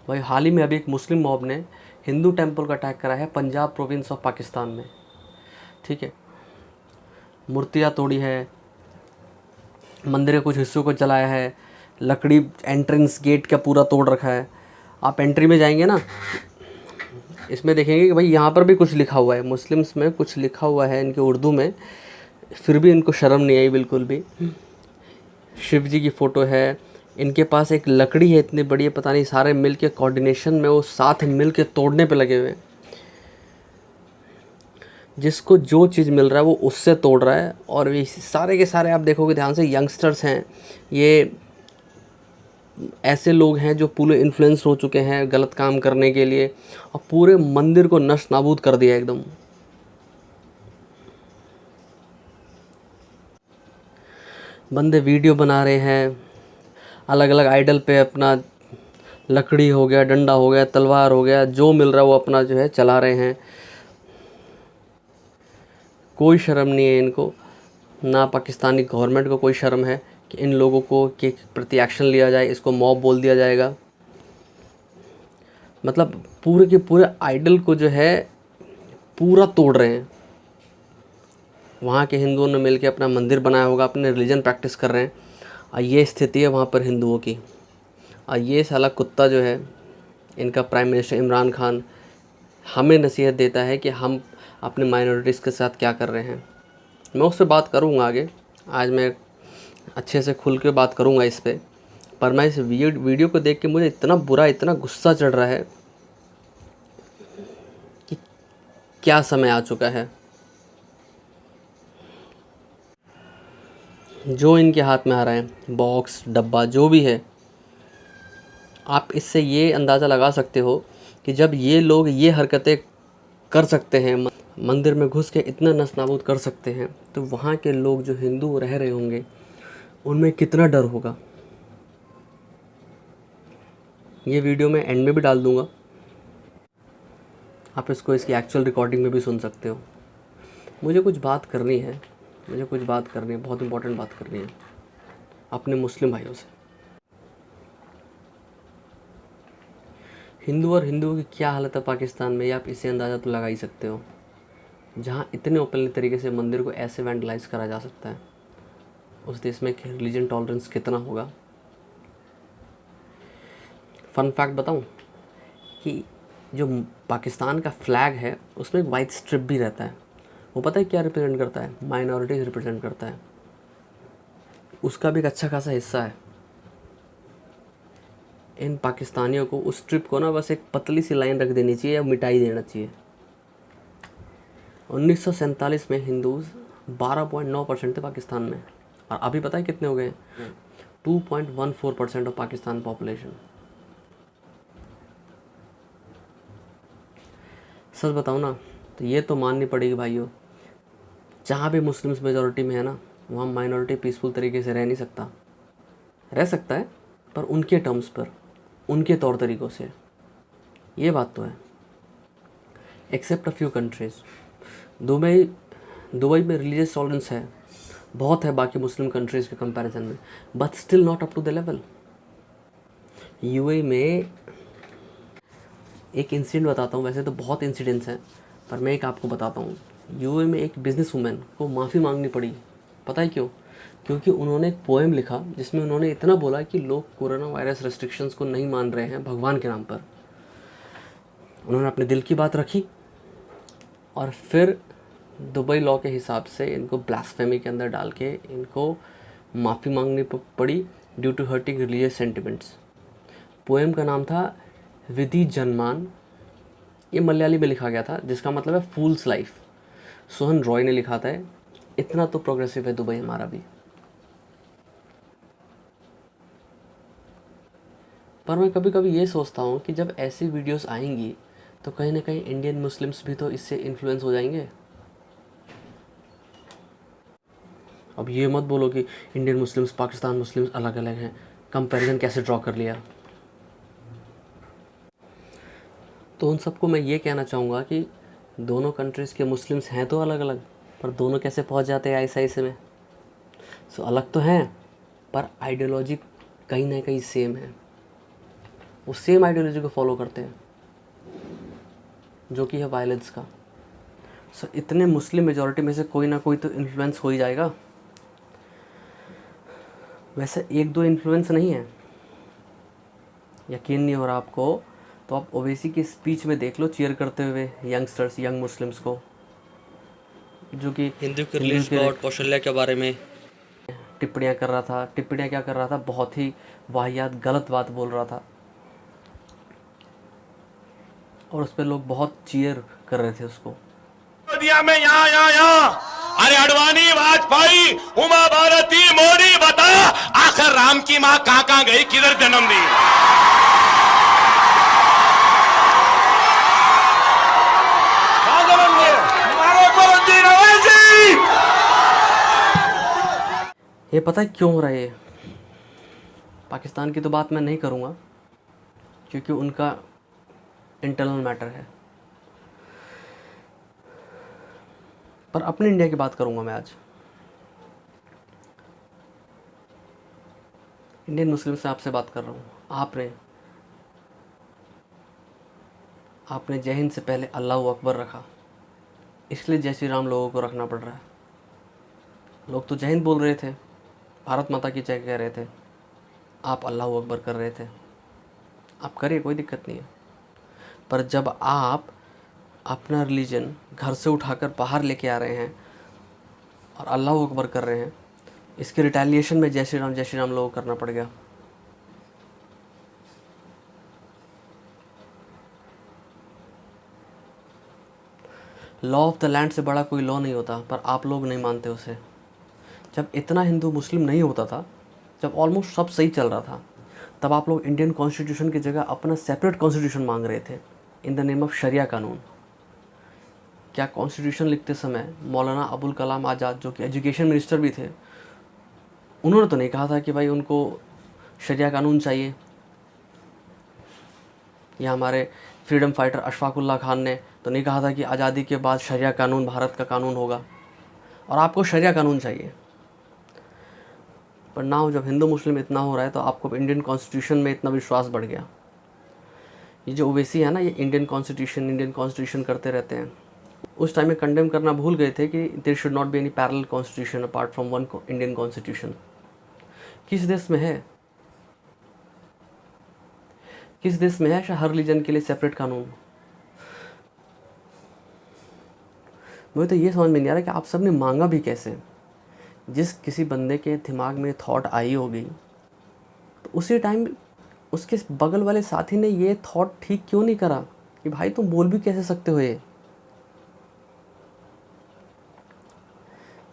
भाई हाल ही में अभी एक मुस्लिम मॉब ने हिंदू टेम्पल का अटैक करा है पंजाब प्रोविंस ऑफ पाकिस्तान में। ठीक है, मूर्तियाँ तोड़ी है, मंदिर के कुछ हिस्सों को जलाया है, लकड़ी एंट्रेंस गेट का पूरा तोड़ रखा है। आप एंट्री में जाएंगे ना, इसमें देखेंगे कि भाई यहाँ पर भी कुछ लिखा हुआ है, मुस्लिम्स में कुछ लिखा हुआ है इनके उर्दू में, फिर भी इनको शर्म नहीं आई बिल्कुल भी। शिव जी की फ़ोटो है, इनके पास एक लकड़ी है इतनी बड़ी है, पता नहीं सारे मिल के कोऑर्डिनेशन में वो साथ मिल के तोड़ने पे लगे हुए हैं। जिसको जो चीज़ मिल रहा है वो उससे तोड़ रहा है। और ये सारे के सारे आप देखोगे ध्यान से यंगस्टर्स हैं, ये ऐसे लोग हैं जो पूरे इन्फ्लुएंस हो चुके हैं गलत काम करने के लिए, और पूरे मंदिर को नष्ट नाबूद कर दिया एकदम। बंदे वीडियो बना रहे हैं, अलग अलग आइडल पे अपना लकड़ी हो गया, डंडा हो गया, तलवार हो गया, जो मिल रहा है वो अपना जो है चला रहे हैं। कोई शर्म नहीं है इनको, ना पाकिस्तानी गवर्नमेंट को कोई शर्म है कि इन लोगों को के प्रति एक्शन लिया जाए, इसको मॉब बोल दिया जाएगा। मतलब पूरे के पूरे आइडल को जो है पूरा तोड़ रहे हैं। वहाँ के हिंदुओं ने मिलकर अपना मंदिर बनाया होगा, अपने रिलीजन प्रैक्टिस कर रहे हैं, और ये स्थिति है वहाँ पर हिंदुओं की। और ये साला कुत्ता जो है इनका प्राइम मिनिस्टर इमरान खान हमें नसीहत देता है कि हम अपने माइनॉरिटीज़ के साथ क्या कर रहे हैं। मैं उससे बात करूँगा आगे, आज मैं अच्छे से खुल के बात करूँगा इस पर मैं इस वीडियो को देख के मुझे इतना बुरा, इतना गुस्सा चढ़ रहा है कि क्या समय आ चुका है। जो इनके हाथ में आ रहा है, बॉक्स डब्बा जो भी है, आप इससे ये अंदाज़ा लगा सकते हो कि जब ये लोग ये हरकतें कर सकते हैं, मंदिर में घुस के इतना नस्तानाबूद कर सकते हैं, तो वहाँ के लोग जो हिंदू रह रहे होंगे उनमें कितना डर होगा। ये वीडियो मैं एंड में भी डाल दूँगा, आप इसको इसकी एक्चुअल रिकॉर्डिंग में भी सुन सकते हो। मुझे कुछ बात करनी है, बहुत इंपॉर्टेंट बात करनी है अपने मुस्लिम भाइयों से। हिंदू और हिंदुओं की क्या हालत है पाकिस्तान में, ये आप इससे अंदाज़ा तो लगा ही सकते हो। जहाँ इतने ओपनली तरीके से मंदिर को ऐसे वैंडलाइज करा जा सकता है, उस देश में रिलीजन टॉलरेंस कितना होगा। फन फैक्ट बताऊं कि जो पाकिस्तान का फ्लैग है उसमें एक वाइट स्ट्रिप भी रहता है। वो पता है क्या रिप्रेजेंट करता है? माइनॉरिटीज़ रिप्रेजेंट करता है। उसका भी एक अच्छा खासा हिस्सा है। इन पाकिस्तानियों को उस स्ट्रिप को ना बस एक पतली सी लाइन रख देनी चाहिए या मिटाई देना चाहिए। 1947 में हिंदूज 12.9% थे पाकिस्तान में, और अभी पता है कितने हो गए? 2.14% ऑफ पाकिस्तान पॉपुलेशन। सच बताऊँ ना तो ये तो माननी पड़ेगी भाइयों, जहाँ भी मुस्लिम्स मेजॉरिटी में है ना, वहाँ माइनॉरिटी पीसफुल तरीके से रह नहीं सकता। रह सकता है पर उनके टर्म्स पर, उनके तौर तरीक़ों से, ये बात तो है। Except a few countries. Dubai में रिलीजियस टॉलरेंस है, बहुत है बाकी मुस्लिम कंट्रीज़ के कंपैरिजन में, but still not up to the level. UAE में एक इंसिडेंट बताता हूँ, वैसे तो बहुत इंसिडेंट्स हैं पर मैं एक आपको बताता हूँ। यूएई में एक बिजनेस वूमेन को माफ़ी मांगनी पड़ी, पता है क्यों? क्योंकि उन्होंने एक पोएम लिखा जिसमें उन्होंने इतना बोला कि लोग कोरोना वायरस रेस्ट्रिक्शंस को नहीं मान रहे हैं भगवान के नाम पर। उन्होंने अपने दिल की बात रखी, और फिर दुबई लॉ के हिसाब से इनको ब्लास्फेमी के अंदर डाल के इनको माफ़ी मांगनी पड़ी due to hurting religious sentiments. Poem का नाम था विधि जन्मान, ये मलयाली में लिखा गया था, जिसका मतलब है फूल्स लाइफ। सोहन रॉय ने लिखा था। इतना तो प्रोग्रेसिव है दुबई हमारा भी। पर मैं कभी कभी ये सोचता हूँ कि जब ऐसी वीडियोस आएंगी तो कहीं ना कहीं इंडियन मुस्लिम्स भी तो इससे इन्फ्लुएंस हो जाएंगे। अब ये मत बोलो कि इंडियन मुस्लिम्स पाकिस्तान मुस्लिम्स अलग अलग हैं, कंपैरिजन कैसे ड्रॉ कर लिया। तो उन सबको मैं ये कहना चाहूँगा कि दोनों कंट्रीज़ के मुस्लिम्स हैं तो अलग अलग, पर दोनों कैसे पहुँच जाते हैं आईएसआईएस में। सो अलग तो हैं पर आइडियोलॉजी कहीं ना कहीं सेम है। वो सेम आइडियोलॉजी को फॉलो करते हैं, जो कि है वायलेंस का। सो इतने मुस्लिम मेजॉरिटी में से कोई ना कोई तो इन्फ्लुएंस हो ही जाएगा। वैसे एक दो इन्फ्लुएंस नहीं है, यकीन नहीं हो रहा आपको तो आप ओवैसी की स्पीच में देख लो, चीयर करते हुए यंगस्टर्स, यंग मुस्लिम्स को, जो कि हिंदू के रिलीज गॉड कौशल्या के बारे में टिप्पणियाँ कर रहा था। टिप्पणियाँ क्या कर रहा था, बहुत ही वाहियात गलत बात बोल रहा था, और उस पर लोग बहुत चीयर कर रहे थे उसको। दिया में यहाँ अरे अडवाणी, वाजपेयी, उमा भारती, मोदी, बता आखिर राम की माँ कहाँ गई, किधर जन्म दी? कहाँ जन्म दिए? हमारे परमजीत ओवैसी। ये पता है क्यों हो रहा है ये? पाकिस्तान की तो बात मैं नहीं करूँगा क्योंकि उनका इंटरनल मैटर है, पर अपने इंडिया की बात करूँगा मैं आज। इंडियन मुस्लिम से आपसे बात कर रहा हूँ। आपने जय हिंद से पहले अल्लाह अकबर रखा, इसलिए जय श्री राम लोगों को रखना पड़ रहा है। लोग तो जय हिंद बोल रहे थे, भारत माता की जय कह रहे थे, आप अल्लाह अकबर कर रहे थे। आप करिए, कोई दिक्कत नहीं है, पर जब आप अपना रिलीजन घर से उठाकर बाहर लेके आ रहे हैं और अल्लाह अकबर कर रहे हैं, इसके रिटेलिएशन में जय श्री राम लोगों को करना पड़ गया। लॉ ऑफ द लैंड से बड़ा कोई लॉ नहीं होता, पर आप लोग नहीं मानते उसे। जब इतना हिंदू मुस्लिम नहीं होता था, जब ऑलमोस्ट सब सही चल रहा था, तब आप लोग इंडियन कॉन्स्टिट्यूशन की जगह अपना सेपरेट कॉन्स्टिट्यूशन मांग रहे थे इन द नेम ऑफ शरिया कानून। क्या कॉन्स्टिट्यूशन लिखते समय मौलाना अबुल कलाम आज़ाद, जो कि एजुकेशन मिनिस्टर भी थे, उन्होंने तो नहीं कहा था कि भाई उनको शरिया कानून चाहिए? या हमारे फ्रीडम फाइटर अशफाकुल्ला खान ने तो नहीं कहा था कि आज़ादी के बाद शरिया कानून भारत का कानून होगा और आपको शरिया कानून चाहिए? पर नाउ जब हिंदू मुस्लिम इतना हो रहा है तो आपको इंडियन कॉन्स्टिट्यूशन में इतना विश्वास बढ़ गया। ये जो ओवैसी है ना, ये इंडियन कॉन्स्टिट्यूशन करते रहते हैं। उस टाइम में कंडेम करना भूल गए थे कि there should not be any parallel constitution apart from one Indian constitution. किस देश में है, किस देश में है हर रिलीजन के लिए सेपरेट कानून? मुझे तो ये समझ में नहीं आ रहा कि आप सब ने मांगा भी कैसे। जिस किसी बंदे के दिमाग में थॉट आई होगी तो उसी टाइम उसके बगल वाले साथी ने ये थॉट ठीक क्यों नहीं करा कि भाई तुम बोल भी कैसे सकते हो ये?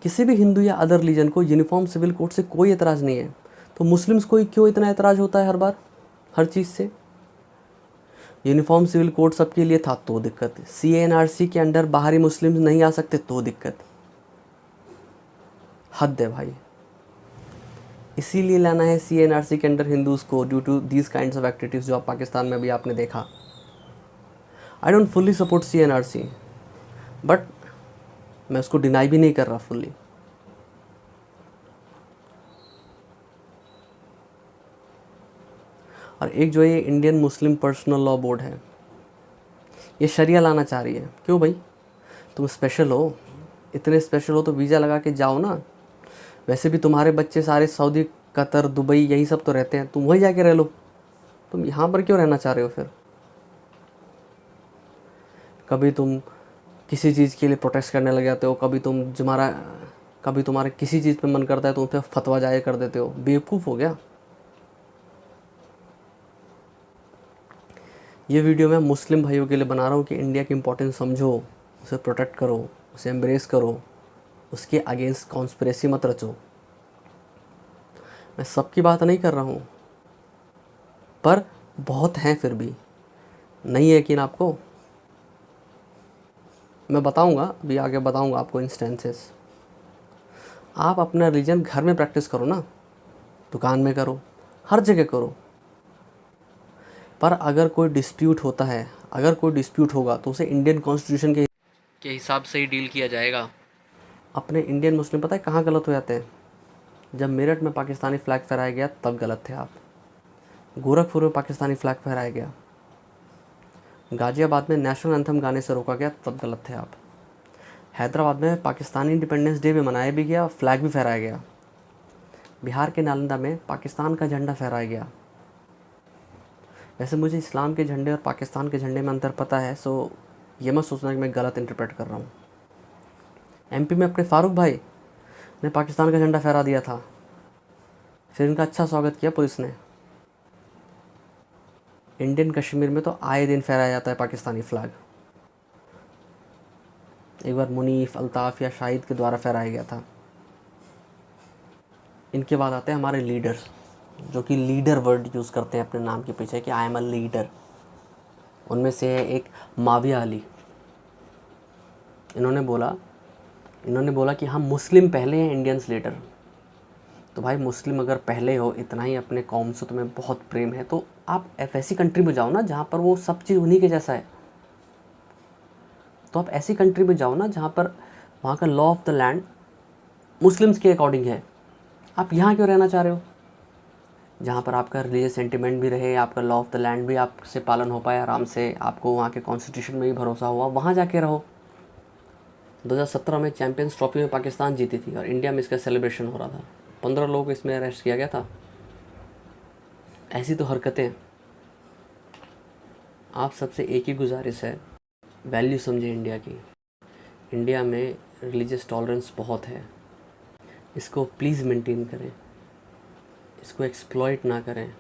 किसी भी हिंदू या अदर रिलीजन को यूनिफॉर्म सिविल कोड से कोई एतराज़ नहीं है, तो मुस्लिम्स को क्यों इतना एतराज़ होता है हर बार हर चीज़ से? यूनिफॉर्म सिविल कोड सबके लिए था तो दिक्कत, CANRC के अंडर बाहरी मुस्लिम नहीं आ सकते तो दिक्कत। हद है भाई। इसीलिए लाना है CANRC के अंडर हिंदूज़ को due to these kinds of activities जो आप पाकिस्तान में भी आपने देखा। I don't fully support CANRC, but मैं उसको डिनाई भी नहीं कर रहा फुल्ली। और एक जो ये Indian Muslim personal law board है, ये शरिया लाना चाह रही है। क्यों भाई? तुम स्पेशल हो, इतने स्पेशल हो तो वीज़ा लगा के जाओ ना। वैसे भी तुम्हारे बच्चे सारे सऊदी, कतर, दुबई यही सब तो रहते हैं, तुम वहीं जाके रह लो। तुम यहाँ पर क्यों रहना चाह रहे हो फिर? कभी तुम किसी चीज़ के लिए प्रोटेस्ट करने लग जाते हो, कभी तुम्हारा किसी चीज़ पे मन करता है तो उन पर फतवा जारी कर देते हो। बेवकूफ़ हो गया। ये वीडियो मैं मुस्लिम भाइयों के लिए बना रहा हूँ कि इंडिया की इम्पोर्टेंस समझो, उसे प्रोटेक्ट करो, उसे एम्ब्रेस करो, उसके अगेंस्ट कॉन्स्पिरेसी मत रचो। मैं सबकी बात नहीं कर रहा हूँ, पर बहुत हैं फिर भी। नहीं है यकीन आपको? मैं बताऊँगा, अभी आगे बताऊँगा आपको इंस्टेंसेस। आप अपना रिलीजन घर में प्रैक्टिस करो ना, दुकान में करो, हर जगह करो। पर अगर कोई डिस्प्यूट होता है, अगर कोई डिस्प्यूट होगा तो उसे इंडियन कॉन्स्टिट्यूशन के हिसाब से ही डील किया जाएगा। अपने इंडियन मुस्लिम पता है कहाँ गलत हो जाते हैं? जब मेरठ में पाकिस्तानी फ्लैग फहराया गया तब गलत थे आप। गोरखपुर में पाकिस्तानी फ्लैग फहराया गया। गाज़ियाबाद में नेशनल एंथम गाने से रोका गया, तब गलत थे आप। हैदराबाद में पाकिस्तानी इंडिपेंडेंस डे भी मनाया भी गया, फ्लैग भी फहराया गया। बिहार के नालंदा में पाकिस्तान का झंडा फहराया गया। वैसे मुझे इस्लाम के झंडे और पाकिस्तान के झंडे में अंतर पता है, सो ये मत सोचना कि मैं गलत इंटरप्रेट कर रहा हूँ। एमपी में अपने फारूक भाई ने पाकिस्तान का झंडा फहरा दिया था, फिर इनका अच्छा स्वागत किया पुलिस ने। इंडियन कश्मीर में तो आए दिन फहराया जाता है पाकिस्तानी फ्लैग। एक बार मुनीफ, अल्ताफ़ या शाहिद के द्वारा फहराया गया था। इनके बाद आते हैं हमारे लीडर्स, जो कि लीडर वर्ड यूज़ करते हैं अपने नाम के पीछे कि आई एम अ लीडर। उनमें से है एक माविया अली। इन्होंने बोला कि हम मुस्लिम पहले हैं, इंडियंस लेटर। तो भाई मुस्लिम अगर पहले हो, इतना ही अपने कौम से तुम्हें बहुत प्रेम है, तो आप ऐसी कंट्री में जाओ ना जहाँ पर वो सब चीज़ उन्हीं के जैसा है। तो आप ऐसी कंट्री में जाओ ना जहाँ पर वहाँ का law of the land Muslims के अकॉर्डिंग है। आप यहाँ क्यों रहना चाह रहे हो जहाँ पर आपका रिलीजियस सेंटिमेंट भी रहे, आपका लॉ ऑफ द लैंड भी आपसे पालन हो पाए आराम से, आपको वहाँ के कॉन्स्टिट्यूशन में भी भरोसा हुआ, वहाँ जाके रहो। 2017 में चैम्पियंस ट्रॉफी में पाकिस्तान जीती थी और इंडिया में इसका सेलिब्रेशन हो रहा था। 15 लोगों को इसमें अरेस्ट किया गया था। ऐसी तो हरकतें। आप सबसे एक ही गुजारिश है, वैल्यू समझे इंडिया की। इंडिया में रिलीजियस टॉलरेंस बहुत है, इसको प्लीज़ मेंटेन करें, इसको एक्सप्लॉइट ना करें।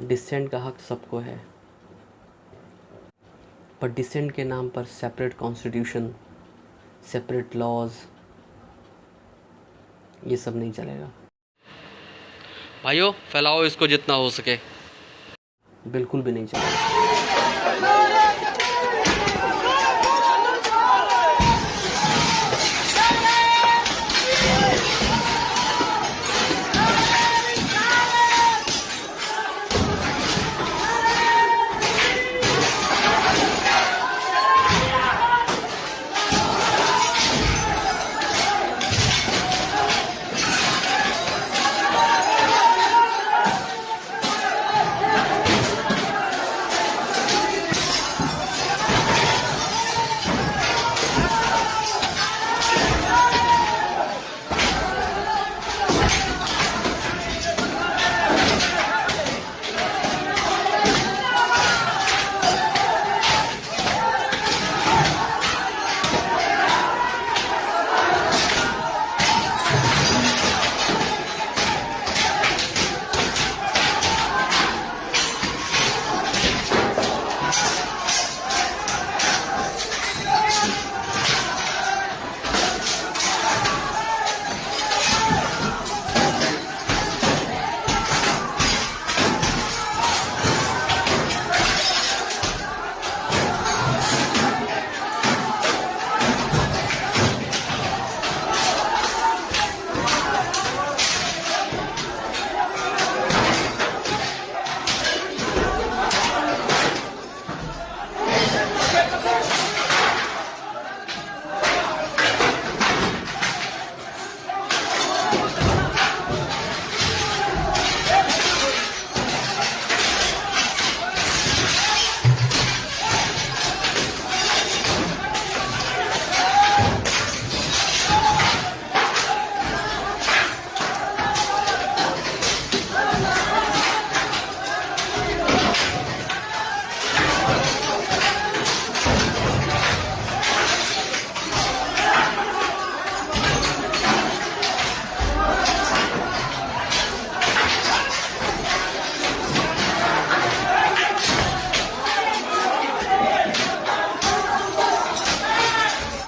डिसेंट का हक सबको है, पर डिसेंट के नाम पर सेपरेट कॉन्स्टिट्यूशन, सेपरेट लॉज, ये सब नहीं चलेगा। भाइयों फैलाओ इसको जितना हो सके। बिल्कुल भी नहीं चलेगा।